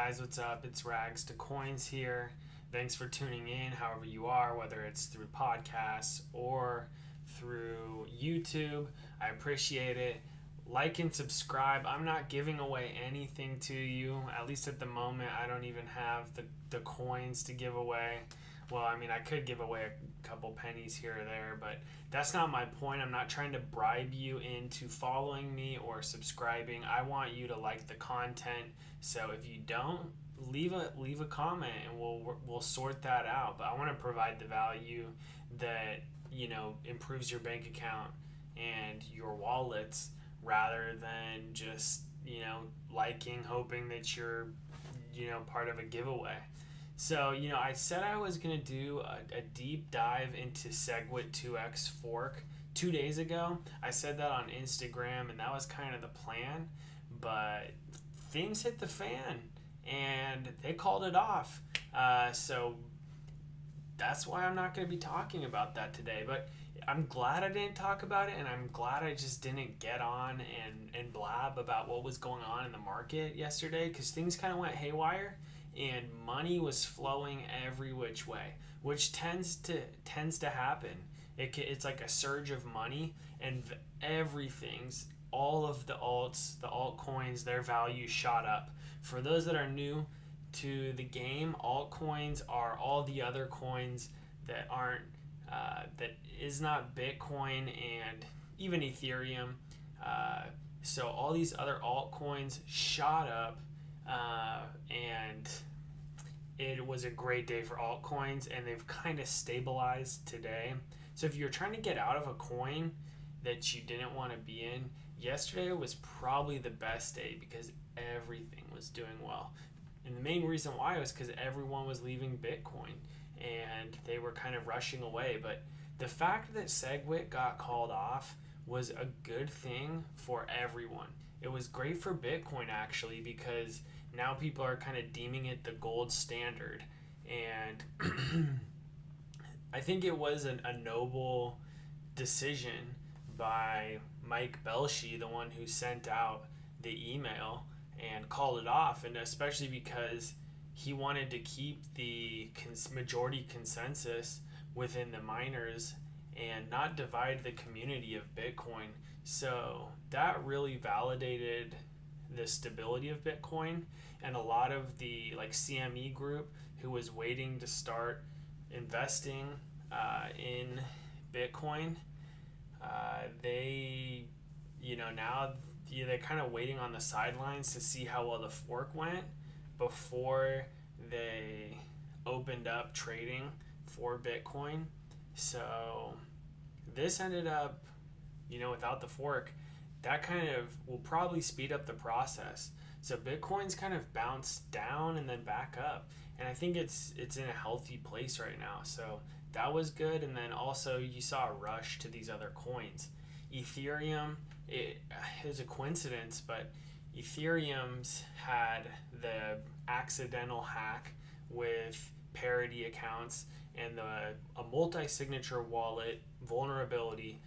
guys, what's up? It's Rags to Coins here. Thanks for tuning in, however you are, whether it's through podcasts or through YouTube. I appreciate it. Like and subscribe. I'm not giving away anything to you, at least at the moment. I don't even have the coins to give away. Well, I mean, I could give away a couple pennies here or there, but that's not my point. I'm not trying to bribe you into following me or subscribing. I want you to like the content. So if you don't, leave a comment and we'll sort that out. But I want to provide the value that, improves your bank account and your wallets rather than just, liking, hoping that you're, part of a giveaway. So, I said I was going to do a deep dive into SegWit 2x Fork 2 days ago. I said that on Instagram, and that was kind of the plan. But things hit the fan, and they called it off. So that's why I'm not going to be talking about that today. But I'm glad I didn't talk about it, and I'm glad I just didn't get on and blab about what was going on in the market yesterday, because things kind of went haywire and money was flowing every which way, which tends to happen. It's like a surge of money, and all of the altcoins, their value shot up. For those that are new to the game, altcoins are all the other coins that aren't that is not Bitcoin and even Ethereum. So all these other altcoins shot up, and it was a great day for altcoins, and they've kind of stabilized today. So if you're trying to get out of a coin that you didn't want to be in, yesterday was probably the best day because everything was doing well. And the main reason why was because everyone was leaving Bitcoin and they were kind of rushing away. But the fact that SegWit got called off was a good thing for everyone. It was great for Bitcoin, actually, because now people are kind of deeming it the gold standard. And I think it was a noble decision by Mike Belshie, the one who sent out the email and called it off, and especially because he wanted to keep the majority consensus within the miners and not divide the community of Bitcoin. So that really validated the stability of Bitcoin, and a lot of the CME group who was waiting to start investing in Bitcoin, now they're kind of waiting on the sidelines to see how well the fork went before they opened up trading for Bitcoin. So this ended up, without the fork, that kind of will probably speed up the process. So Bitcoin's kind of bounced down and then back up, and I think it's in a healthy place right now. So that was good. And then also you saw a rush to these other coins. Ethereum, it was a coincidence, but Ethereum's had the accidental hack with parity accounts and a multi-signature wallet vulnerability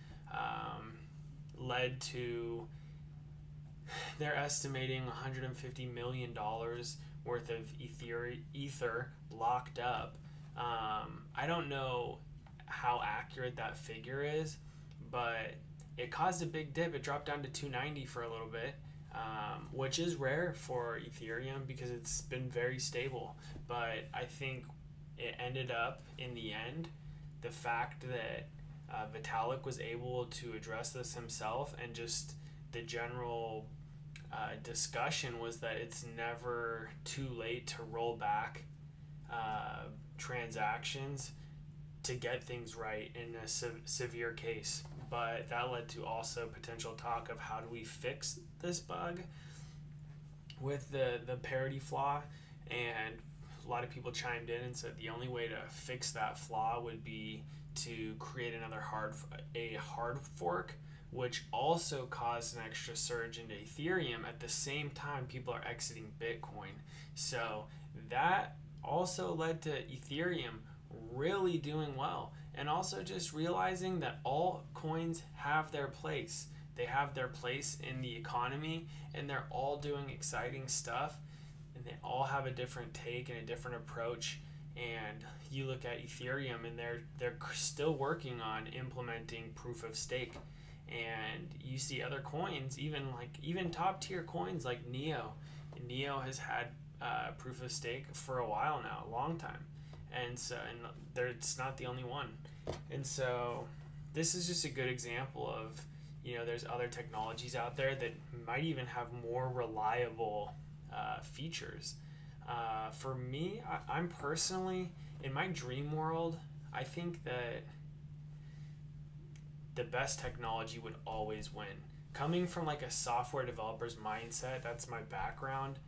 led to they're estimating $150 million worth of ether locked up. I don't know how accurate that figure is, but it caused a big dip. It dropped down to 290 for a little bit, which is rare for Ethereum because it's been very stable. But I think it ended up, in the end, the fact that Vitalik was able to address this himself, and just the general discussion was that it's never too late to roll back transactions to get things right in a severe case. But that led to also potential talk of how do we fix this bug with the parity flaw, and a lot of people chimed in and said the only way to fix that flaw would be to create another hard fork, which also caused an extra surge into Ethereum. At the same time, people are exiting Bitcoin. So that also led to Ethereum really doing well, and also just realizing that all coins have their place. They have their place in the economy, and they're all doing exciting stuff. and they all have a different take and a different approach. And you look at Ethereum, and they're still working on implementing proof of stake. And you see other coins, even top tier coins like Neo. Neo has had proof of stake for a while now, a long time, and it's not the only one. And so this is just a good example of, there's other technologies out there that might even have more reliable features. For me, I'm personally, in my dream world, I think that the best technology would always win. Coming from like a software developer's mindset, that's my background.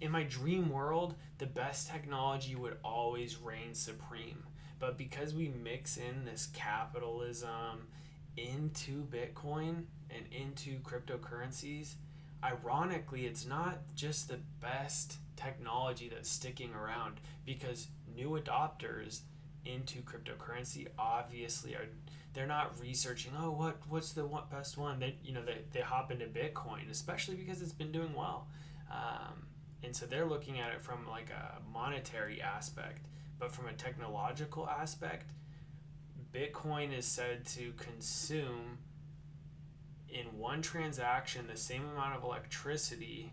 In my dream world, the best technology would always reign supreme. But because we mix in this capitalism into Bitcoin and into cryptocurrencies, ironically, it's not just the best technology that's sticking around, because new adopters into cryptocurrency obviously they're not researching, what's the best one. They hop into Bitcoin, especially because it's been doing well, and so they're looking at it from like a monetary aspect. But from a technological aspect, Bitcoin is said to consume in one transaction the same amount of electricity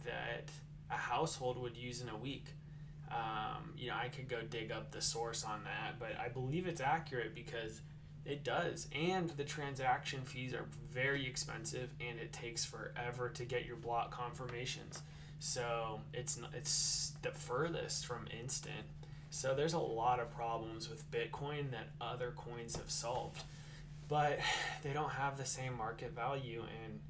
that a household would use in a week. I could go dig up the source on that, but I believe it's accurate because it does. And the transaction fees are very expensive, and it takes forever to get your block confirmations. So it's the furthest from instant. So there's a lot of problems with Bitcoin that other coins have solved, but they don't have the same market value. And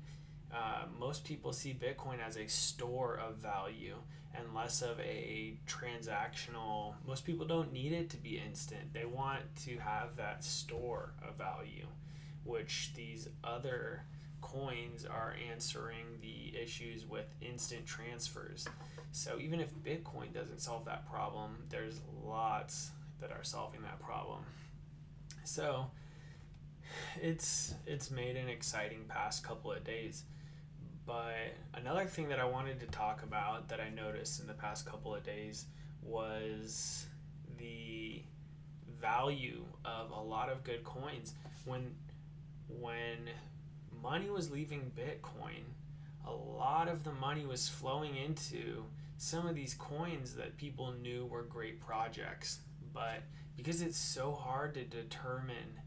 most people see Bitcoin as a store of value and less of a transactional. Most people don't need it to be instant. They want to have that store of value, which these other coins are answering the issues with instant transfers. So even if Bitcoin doesn't solve that problem, there's lots that are solving that problem. So it's made an exciting past couple of days. But another thing that I wanted to talk about that I noticed in the past couple of days was the value of a lot of good coins. When money was leaving Bitcoin, a lot of the money was flowing into some of these coins that people knew were great projects. But because it's so hard to determine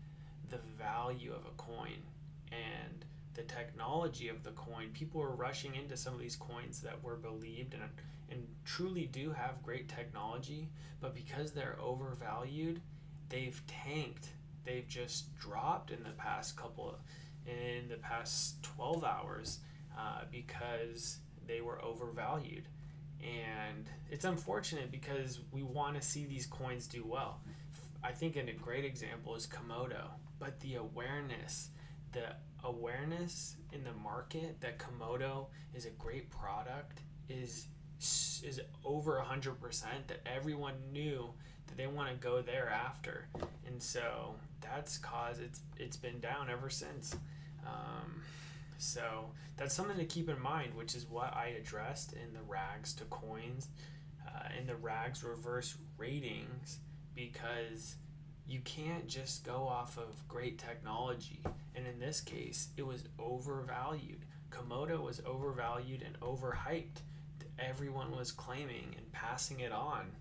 the value of a coin and the technology of the coin, people were rushing into some of these coins that were believed and truly do have great technology, but because they're overvalued, they've tanked. They've just dropped in the past 12 hours because they were overvalued. And it's unfortunate because we want to see these coins do well. I think a great example is Komodo, but the awareness in the market that Komodo is a great product is over 100%, that everyone knew that they want to go there after. And so that's caused it's been down ever since. So that's something to keep in mind, which is what I addressed in the rags to coins, in the rags reverse ratings, because you can't just go off of great technology. And in this case, it was overvalued. Komodo was overvalued and overhyped. Everyone was claiming and passing it on.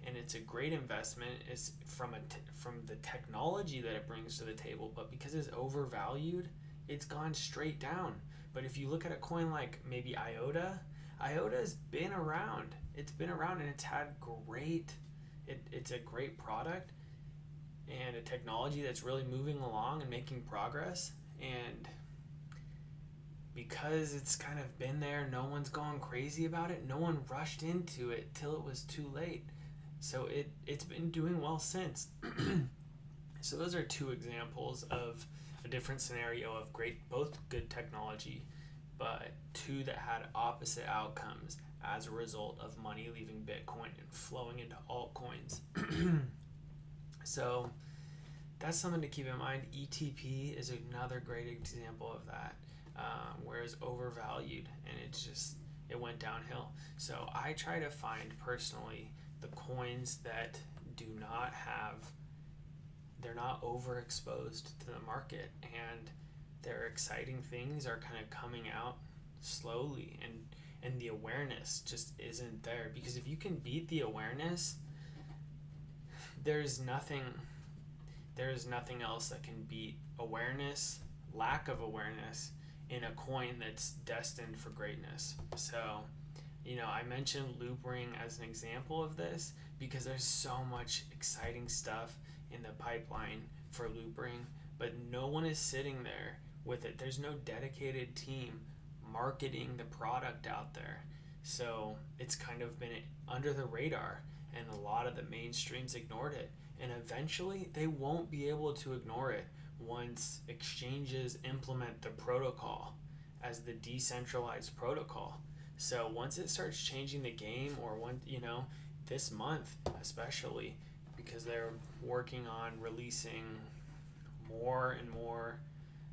And it's a great investment. It's from the technology that it brings to the table, but because it's overvalued, it's gone straight down. But if you look at a coin like maybe IOTA's been around. It's been around, and it's had it's a great product and a technology that's really moving along and making progress. And because it's kind of been there, no one's gone crazy about it. No one rushed into it till it was too late. So it's been doing well since. So those are two examples of a different scenario of both good technology, but two that had opposite outcomes as a result of money leaving Bitcoin and flowing into altcoins. So that's something to keep in mind. ETP is another great example of that, where it's overvalued, and it went downhill. So I try to find personally the coins that do not have, they're not overexposed to the market, and their exciting things are kind of coming out slowly, and the awareness just isn't there. Because if you can beat the awareness, there's nothing else that can beat awareness, lack of awareness, in a coin that's destined for greatness. So, I mentioned Loopring as an example of this because there's so much exciting stuff in the pipeline for Loopring, but no one is sitting there with it. There's no dedicated team marketing the product out there. So it's kind of been under the radar, and a lot of the mainstreams ignored it. And eventually they won't be able to ignore it once exchanges implement the protocol as the decentralized protocol. So once it starts changing the game, or this month especially, because they're working on releasing more and more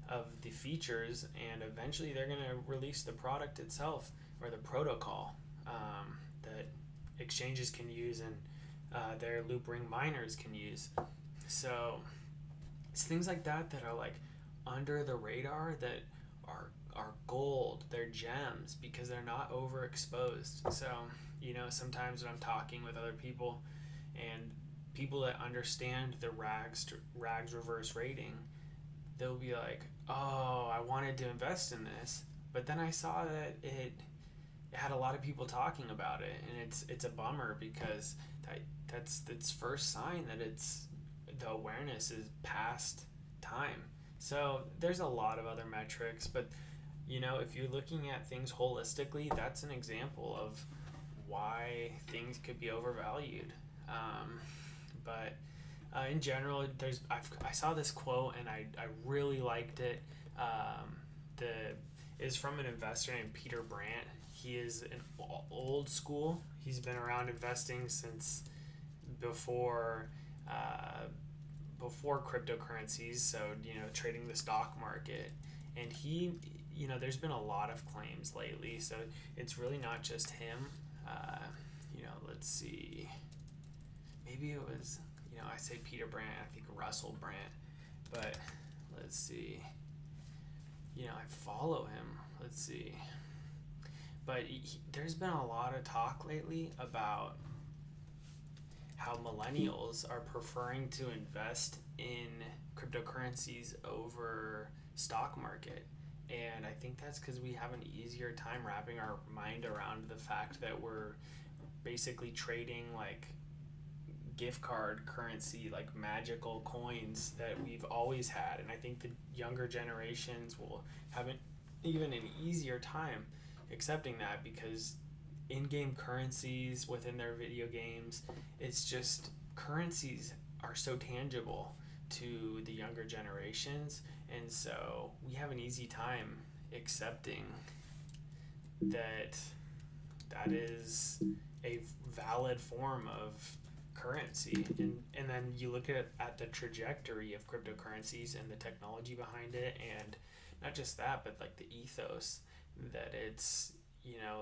of the features, and eventually they're going to release the product itself, or the protocol that exchanges can use, and their Loopring miners can use. So it's things like that that are like under the radar, that are gold, they're gems, because they're not overexposed. So sometimes when I'm talking with other people, and people that understand the rags reverse rating, they'll be like, oh, I wanted to invest in this, but then I saw that it had a lot of people talking about it, and it's a bummer, because that's its first sign that the awareness is past time. So there's a lot of other metrics, but if you're looking at things holistically, that's an example of why things could be overvalued. But in general, I saw this quote, and I really liked it. Is from an investor named Peter Brandt. He is an old school. He's been around investing since before cryptocurrencies. So trading the stock market, and he, there's been a lot of claims lately. So it's really not just him. Let's see. Maybe it was, I say Peter Brandt, I think Russell Brandt, but let's see. I follow him. Let's see. But there's been a lot of talk lately about how millennials are preferring to invest in cryptocurrencies over stock market. And I think that's because we have an easier time wrapping our mind around the fact that we're basically trading like gift card currency, like magical coins that we've always had. And I think the younger generations will have even an easier time accepting that, because in-game currencies within their video games, it's just, currencies are so tangible to the younger generations, and so we have an easy time accepting that is a valid form of currency. And then you look at the trajectory of cryptocurrencies and the technology behind it, and not just that, but like the ethos that it's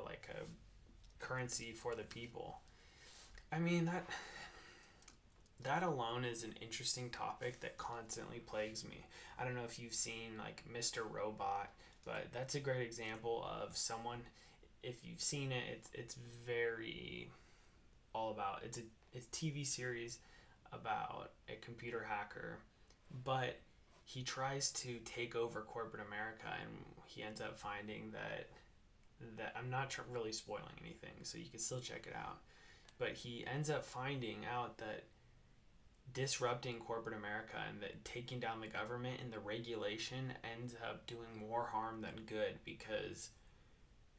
like a currency for the people. I mean, that alone is an interesting topic that constantly plagues me. I don't know if you've seen like Mr. Robot, but that's a great example of someone, if you've seen it, it's very all about, it's a TV series about a computer hacker, but he tries to take over corporate America, and he ends up finding that I'm not really spoiling anything, so you can still check it out, but he ends up finding out that disrupting corporate America and that taking down the government and the regulation ends up doing more harm than good, because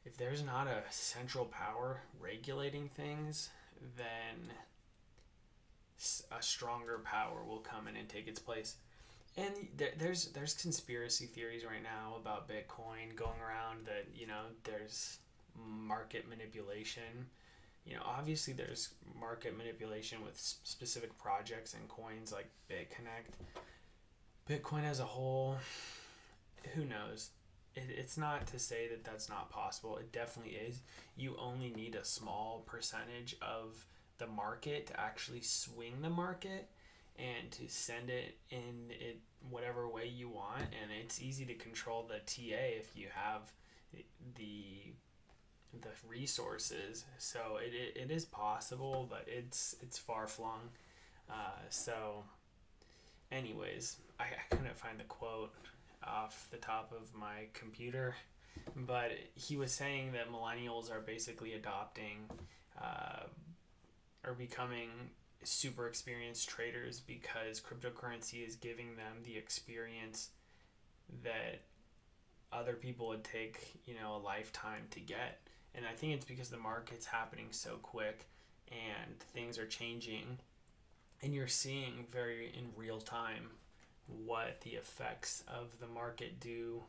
if there's not a central power regulating things, then a stronger power will come in and take its place. And there's conspiracy theories right now about Bitcoin going around that, there's market manipulation. Obviously there's market manipulation with specific projects and coins like BitConnect. Bitcoin as a whole, who knows? it's not to say that that's not possible. It definitely is. You only need a small percentage of the market to actually swing the market and to send it in it whatever way you want. And it's easy to control the TA if you have the the resources. So it is possible, but it's far flung. So anyways, I couldn't find the quote off the top of my computer, but he was saying that millennials are basically adopting uh, or becoming super experienced traders because cryptocurrency is giving them the experience that other people would take, a lifetime to get. And I think it's because the market's happening so quick and things are changing, and you're seeing very in real time what the effects of the market do.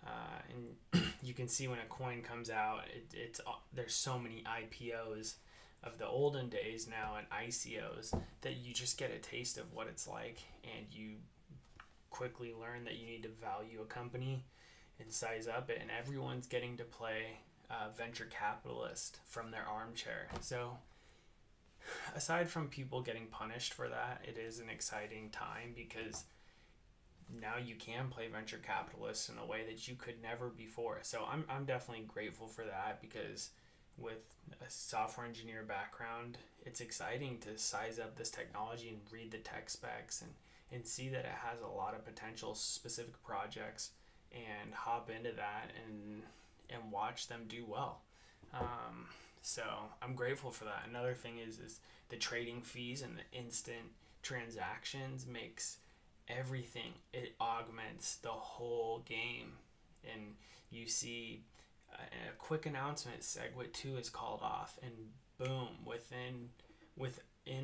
And you can see when a coin comes out, it's there's so many IPOs of the olden days now and ICOs that you just get a taste of what it's like, and you quickly learn that you need to value a company and size up it, and everyone's getting to play venture capitalist from their armchair. So aside from people getting punished for that, it is an exciting time because now you can play venture capitalists in a way that you could never before. So I'm definitely grateful for that, because with a software engineer background, it's exciting to size up this technology and read the tech specs and see that it has a lot of potential specific projects and hop into that and watch them do well. So I'm grateful for that. Another thing is the trading fees and the instant transactions makes everything. It augments the whole game, and you see a quick announcement: SegWit 2 is called off, and boom, within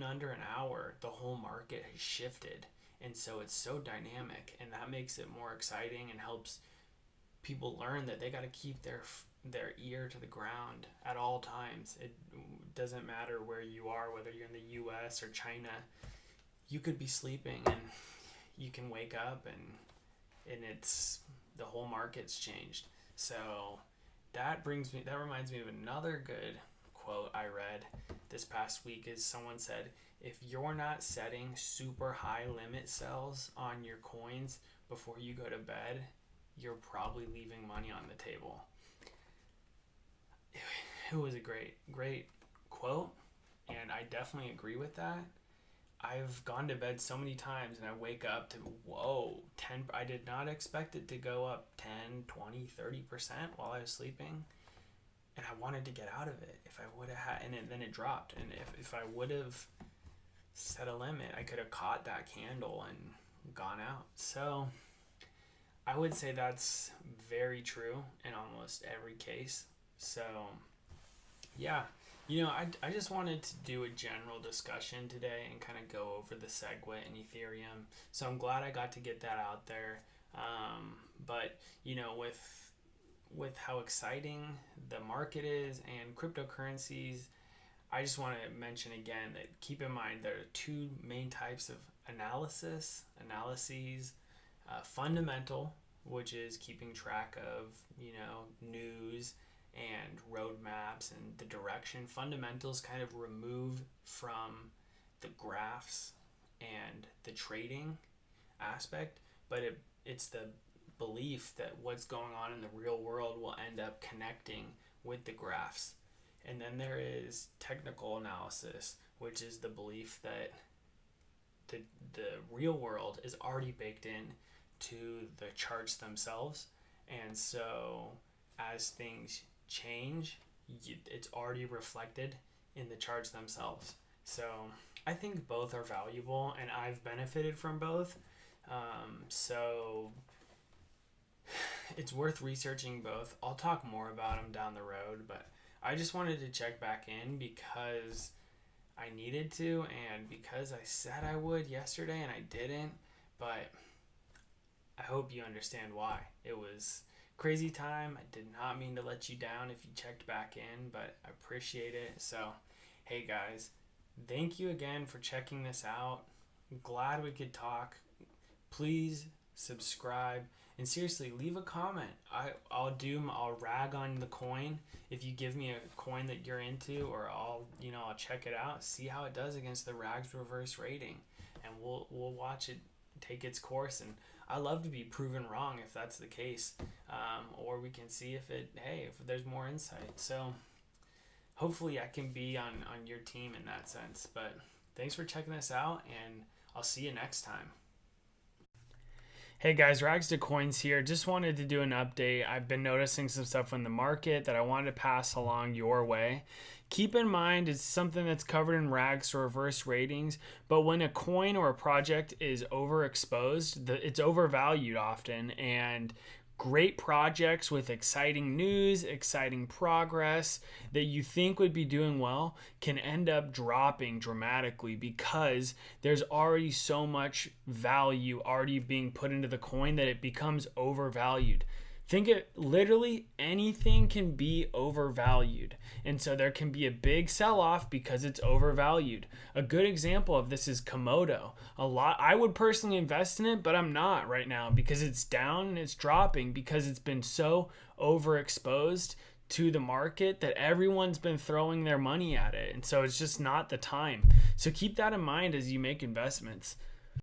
under an hour, the whole market has shifted. And so it's so dynamic, and that makes it more exciting and helps people learn that they got to keep their ear to the ground at all times. It doesn't matter where you are, whether you're in the US or China. You could be sleeping and you can wake up and it's the whole market's changed. So that reminds me of another good quote I read this past week. Is someone said, if you're not setting super high limit sells on your coins before you go to bed, you're probably leaving money on the table. It was a great quote, and I definitely agree with that. I've gone to bed so many times and I wake up to, whoa, 10, I did not expect it to go up 10, 20, 30% while I was sleeping. And I wanted to get out of it. If I would have had, and then it dropped. And if I would have set a limit, I could have caught that candle and gone out. So I would say that's very true in almost every case. So yeah, I just wanted to do a general discussion today and kind of go over the SegWit and Ethereum. So I'm glad I got to get that out there. But with how exciting the market is and cryptocurrencies, I just want to mention again that keep in mind there are two main types of analyses. Fundamental, which is keeping track of news and roadmaps and the direction. Fundamentals kind of remove from the graphs and the trading aspect, but it's the belief that what's going on in the real world will end up connecting with the graphs. And then there is technical analysis, which is the belief that the real world is already baked in to the charts themselves. And so as things change, it's already reflected in the charts themselves. So I think both are valuable, and I've benefited from both. So it's worth researching both. I'll talk more about them down the road, but I just wanted to check back in because I needed to, and because I said I would yesterday and I didn't. But I hope you understand why. It was crazy time. I did not mean to let you down if you checked back in, but I appreciate it. So hey guys, thank you again for checking this out. I'm glad we could talk. Please subscribe, and seriously, leave a comment. I'll rag on the coin if you give me a coin that you're into, or I'll check it out, see how it does against the Rags reverse rating, and we'll watch it take its course. And I love to be proven wrong if that's the case, or we can see if there's more insight. So hopefully I can be on your team in that sense. But thanks for checking this out, and I'll see you next time. Hey guys, Rags to Coins here. Just wanted to do an update. I've been noticing some stuff in the market that I wanted to pass along your way. Keep in mind, it's something that's covered in Rags reverse ratings, but when a coin or a project is overexposed, it's overvalued often, and great projects with exciting news, exciting progress that you think would be doing well can end up dropping dramatically because there's already so much value already being put into the coin that it becomes overvalued. Think it literally anything can be overvalued. And so there can be a big sell-off because it's overvalued. A good example of this is Komodo. I would personally invest in it, but I'm not right now because it's down and it's dropping because it's been so overexposed to the market that everyone's been throwing their money at it. And so it's just not the time. So keep that in mind as you make investments.